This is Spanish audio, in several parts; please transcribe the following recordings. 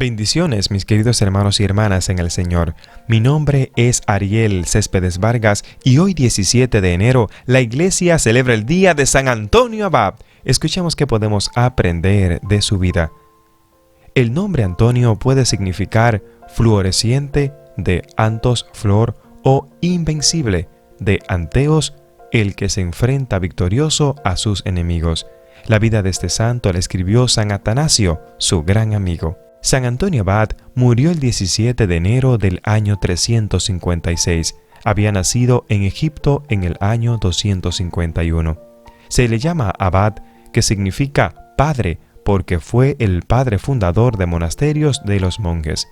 Bendiciones, mis queridos hermanos y hermanas en el Señor. Mi nombre es Ariel Céspedes Vargas y hoy 17 de enero la iglesia celebra el día de San Antonio Abad. Escuchemos qué podemos aprender de su vida. El nombre Antonio puede significar fluoresciente, de antos, flor, o invencible, de anteos, el que se enfrenta victorioso a sus enemigos. La vida de este santo la escribió San Atanasio, su gran amigo. San Antonio Abad murió el 17 de enero del año 356. Había nacido en Egipto en el año 251. Se le llama Abad, que significa padre, porque fue el padre fundador de monasterios de los monjes.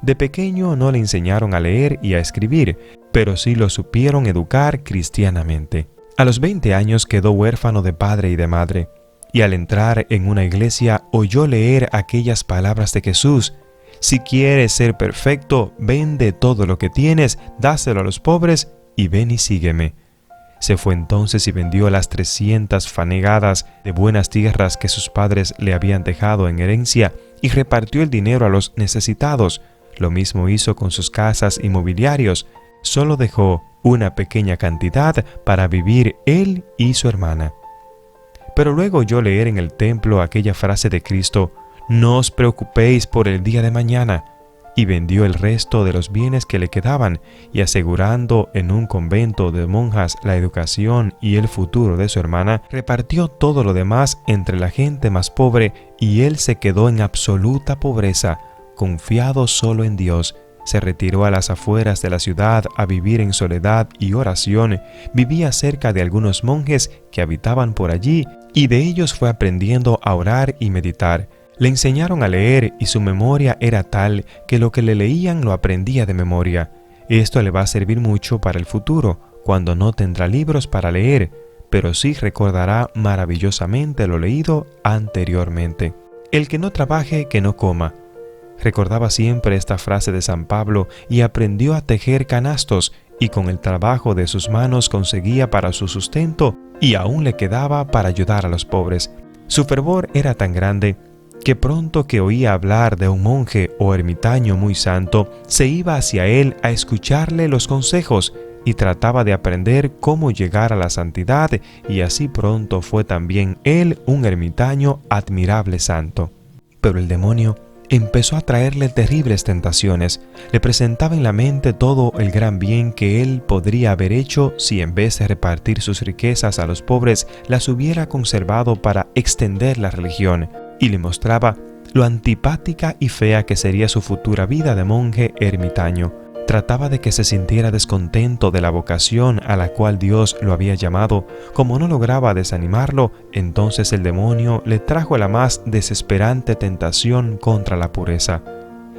De pequeño no le enseñaron a leer y a escribir, pero sí lo supieron educar cristianamente. A los 20 años quedó huérfano de padre y de madre. Y al entrar en una iglesia oyó leer aquellas palabras de Jesús: si quieres ser perfecto, vende todo lo que tienes, dáselo a los pobres y ven y sígueme. Se fue entonces y vendió las 300 fanegadas de buenas tierras que sus padres le habían dejado en herencia y repartió el dinero a los necesitados. Lo mismo hizo con sus casas y mobiliarios. Solo dejó una pequeña cantidad para vivir él y su hermana. Pero luego oyó leer en el templo aquella frase de Cristo: no os preocupéis por el día de mañana, y vendió el resto de los bienes que le quedaban, y asegurando en un convento de monjas la educación y el futuro de su hermana, repartió todo lo demás entre la gente más pobre, y él se quedó en absoluta pobreza, confiado solo en Dios. Se retiró a las afueras de la ciudad a vivir en soledad y oración. Vivía cerca de algunos monjes que habitaban por allí y de ellos fue aprendiendo a orar y meditar. Le enseñaron a leer y su memoria era tal que lo que le leían lo aprendía de memoria. Esto le va a servir mucho para el futuro, cuando no tendrá libros para leer, pero sí recordará maravillosamente lo leído anteriormente. El que no trabaje, que no coma. Recordaba siempre esta frase de San Pablo y aprendió a tejer canastos, y con el trabajo de sus manos conseguía para su sustento y aún le quedaba para ayudar a los pobres. Su fervor era tan grande que pronto que oía hablar de un monje o ermitaño muy santo, se iba hacia él a escucharle los consejos y trataba de aprender cómo llegar a la santidad, y así pronto fue también él un ermitaño admirable santo. Pero el demonio empezó a traerle terribles tentaciones. Le presentaba en la mente todo el gran bien que él podría haber hecho si en vez de repartir sus riquezas a los pobres, las hubiera conservado para extender la religión, y le mostraba lo antipática y fea que sería su futura vida de monje ermitaño. Trataba de que se sintiera descontento de la vocación a la cual Dios lo había llamado. Como no lograba desanimarlo, entonces el demonio le trajo la más desesperante tentación contra la pureza.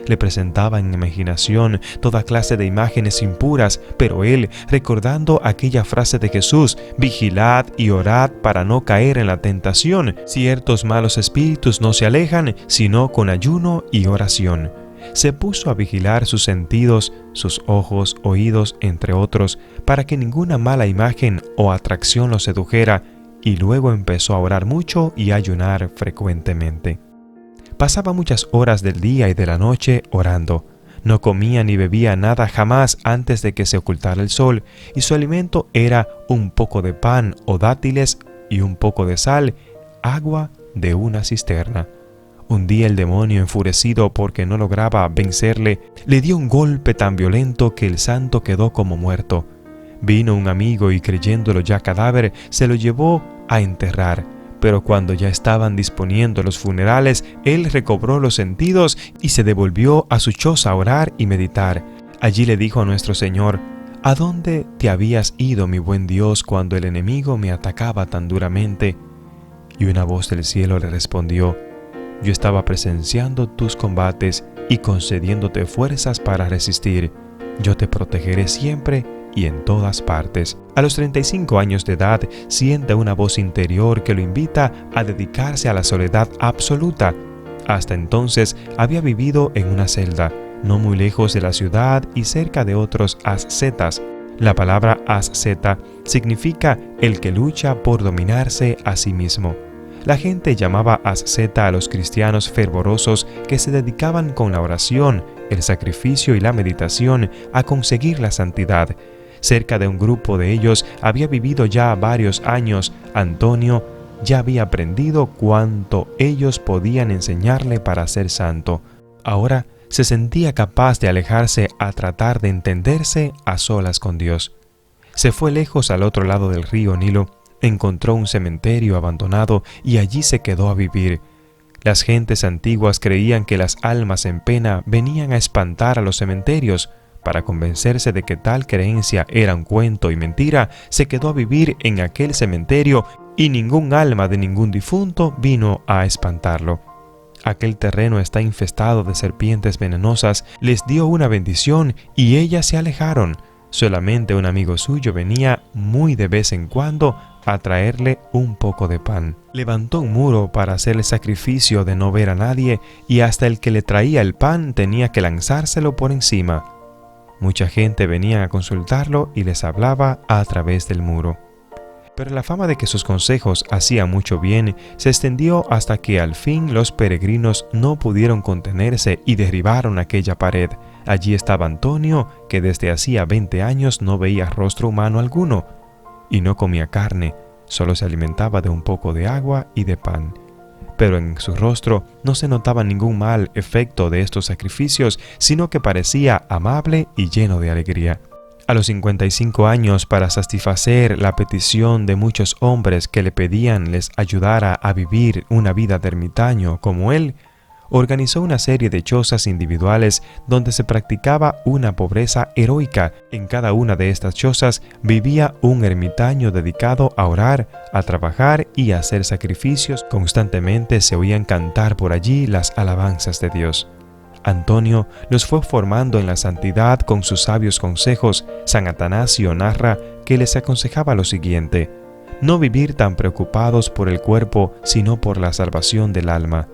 Le presentaba en imaginación toda clase de imágenes impuras, pero él, recordando aquella frase de Jesús: vigilad y orad para no caer en la tentación, ciertos malos espíritus no se alejan, sino con ayuno y oración. Se puso a vigilar sus sentidos, sus ojos, oídos, entre otros, para que ninguna mala imagen o atracción lo sedujera, y luego empezó a orar mucho y a ayunar frecuentemente. Pasaba muchas horas del día y de la noche orando. No comía ni bebía nada jamás antes de que se ocultara el sol, y su alimento era un poco de pan o dátiles y un poco de sal, agua de una cisterna. Un día el demonio, enfurecido porque no lograba vencerle, le dio un golpe tan violento que el santo quedó como muerto. Vino un amigo y, creyéndolo ya cadáver, se lo llevó a enterrar. Pero cuando ya estaban disponiendo los funerales, él recobró los sentidos y se devolvió a su choza a orar y meditar. Allí le dijo a nuestro Señor: ¿a dónde te habías ido, mi buen Dios, cuando el enemigo me atacaba tan duramente? Y una voz del cielo le respondió: yo estaba presenciando tus combates y concediéndote fuerzas para resistir. Yo te protegeré siempre y en todas partes. A los 35 años de edad, siente una voz interior que lo invita a dedicarse a la soledad absoluta. Hasta entonces había vivido en una celda, no muy lejos de la ciudad y cerca de otros ascetas. La palabra asceta significa el que lucha por dominarse a sí mismo. La gente llamaba asceta a los cristianos fervorosos que se dedicaban con la oración, el sacrificio y la meditación a conseguir la santidad. Cerca de un grupo de ellos había vivido ya varios años. Antonio ya había aprendido cuánto ellos podían enseñarle para ser santo. Ahora se sentía capaz de alejarse a tratar de entenderse a solas con Dios. Se fue lejos al otro lado del río Nilo, encontró un cementerio abandonado y allí se quedó a vivir. Las gentes antiguas creían que las almas en pena venían a espantar a los cementerios. Para convencerse de que tal creencia era un cuento y mentira, se quedó a vivir en aquel cementerio y ningún alma de ningún difunto vino a espantarlo. Aquel terreno está infestado de serpientes venenosas, les dio una bendición y ellas se alejaron. Solamente un amigo suyo venía muy de vez en cuando a traerle un poco de pan. Levantó un muro para hacer el sacrificio de no ver a nadie y hasta el que le traía el pan tenía que lanzárselo por encima. Mucha gente venía a consultarlo y les hablaba a través del muro. Pero la fama de que sus consejos hacían mucho bien se extendió hasta que al fin los peregrinos no pudieron contenerse y derribaron aquella pared. Allí estaba Antonio, que desde hacía 20 años no veía rostro humano alguno, y no comía carne, solo se alimentaba de un poco de agua y de pan. Pero en su rostro no se notaba ningún mal efecto de estos sacrificios, sino que parecía amable y lleno de alegría. A los 55 años, para satisfacer la petición de muchos hombres que le pedían les ayudara a vivir una vida de ermitaño como él, organizó una serie de chozas individuales donde se practicaba una pobreza heroica. En cada una de estas chozas vivía un ermitaño dedicado a orar, a trabajar y a hacer sacrificios. Constantemente se oían cantar por allí las alabanzas de Dios. Antonio los fue formando en la santidad con sus sabios consejos. San Atanasio narra que les aconsejaba lo siguiente: no vivir tan preocupados por el cuerpo, sino por la salvación del alma.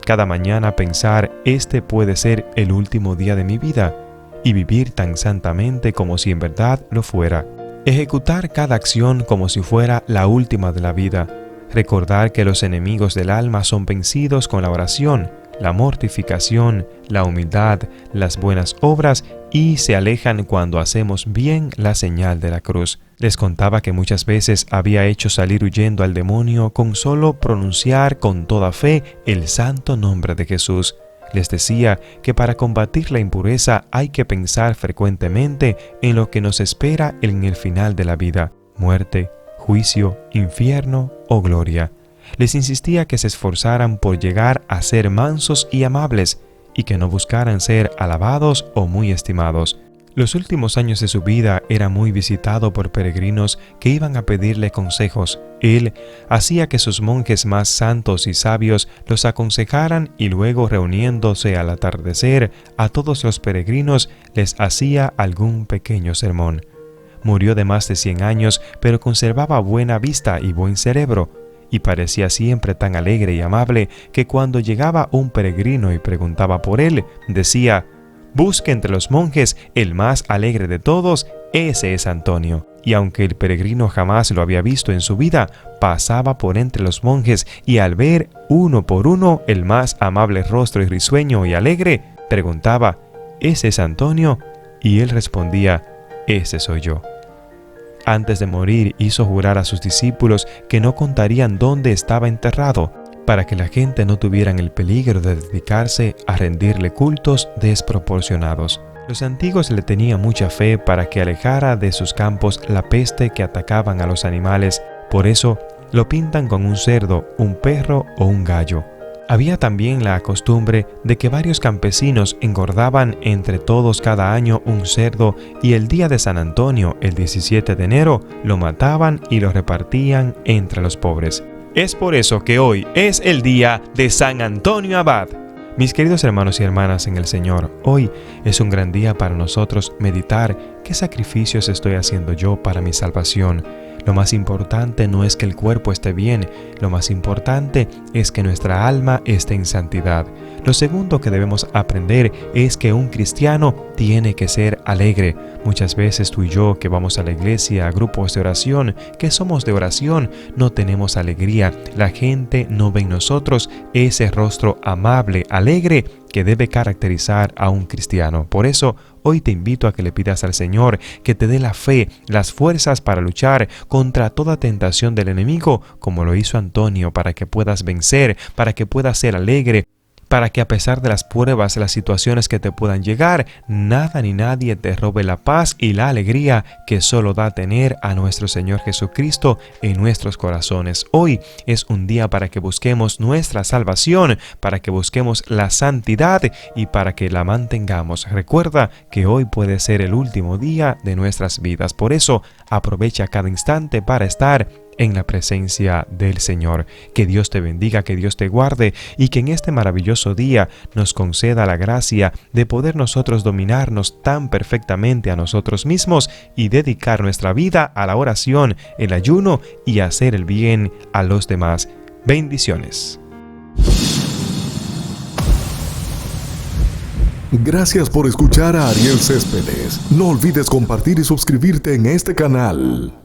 Cada mañana pensar, este puede ser el último día de mi vida, y vivir tan santamente como si en verdad lo fuera. Ejecutar cada acción como si fuera la última de la vida. Recordar que los enemigos del alma son vencidos con la oración, la mortificación, la humildad, las buenas obras y se alejan cuando hacemos bien la señal de la cruz. Les contaba que muchas veces había hecho salir huyendo al demonio con solo pronunciar con toda fe el santo nombre de Jesús. Les decía que para combatir la impureza hay que pensar frecuentemente en lo que nos espera en el final de la vida: muerte, juicio, infierno o gloria. Les insistía que se esforzaran por llegar a ser mansos y amables y que no buscaran ser alabados o muy estimados. Los últimos años de su vida era muy visitado por peregrinos que iban a pedirle consejos. Él hacía que sus monjes más santos y sabios los aconsejaran y luego, reuniéndose al atardecer, a todos los peregrinos les hacía algún pequeño sermón. Murió de más de 100 años, pero conservaba buena vista y buen cerebro, y parecía siempre tan alegre y amable que cuando llegaba un peregrino y preguntaba por él, decía: busque entre los monjes el más alegre de todos, ese es Antonio. Y aunque el peregrino jamás lo había visto en su vida, pasaba por entre los monjes y al ver uno por uno el más amable rostro y risueño y alegre, preguntaba: ¿ese es Antonio? Y él respondía: ese soy yo. Antes de morir hizo jurar a sus discípulos que no contarían dónde estaba enterrado, para que la gente no tuvieran el peligro de dedicarse a rendirle cultos desproporcionados. Los antiguos le tenían mucha fe para que alejara de sus campos la peste que atacaban a los animales. Por eso lo pintan con un cerdo, un perro o un gallo. Había también la costumbre de que varios campesinos engordaban entre todos cada año un cerdo y el día de San Antonio, el 17 de enero, lo mataban y lo repartían entre los pobres. Es por eso que hoy es el día de San Antonio Abad. Mis queridos hermanos y hermanas en el Señor, hoy es un gran día para nosotros meditar qué sacrificios estoy haciendo yo para mi salvación. Lo más importante no es que el cuerpo esté bien, lo más importante es que nuestra alma esté en santidad. Lo segundo que debemos aprender es que un cristiano tiene que ser alegre. Muchas veces tú y yo que vamos a la iglesia, a grupos de oración, que somos de oración, no tenemos alegría. La gente no ve en nosotros ese rostro amable, alegre, que debe caracterizar a un cristiano. Por eso, hoy te invito a que le pidas al Señor que te dé la fe, las fuerzas para luchar contra toda tentación del enemigo, como lo hizo Antonio, para que puedas vencer, para que puedas ser alegre, para que a pesar de las pruebas, las situaciones que te puedan llegar, nada ni nadie te robe la paz y la alegría que solo da tener a nuestro Señor Jesucristo en nuestros corazones. Hoy es un día para que busquemos nuestra salvación, para que busquemos la santidad y para que la mantengamos. Recuerda que hoy puede ser el último día de nuestras vidas. Por eso, aprovecha cada instante para estar en la presencia del Señor. Que Dios te bendiga, que Dios te guarde y que en este maravilloso día nos conceda la gracia de poder nosotros dominarnos tan perfectamente a nosotros mismos y dedicar nuestra vida a la oración, el ayuno y hacer el bien a los demás. Bendiciones. Gracias por escuchar a Ariel Céspedes. No olvides compartir y suscribirte en este canal.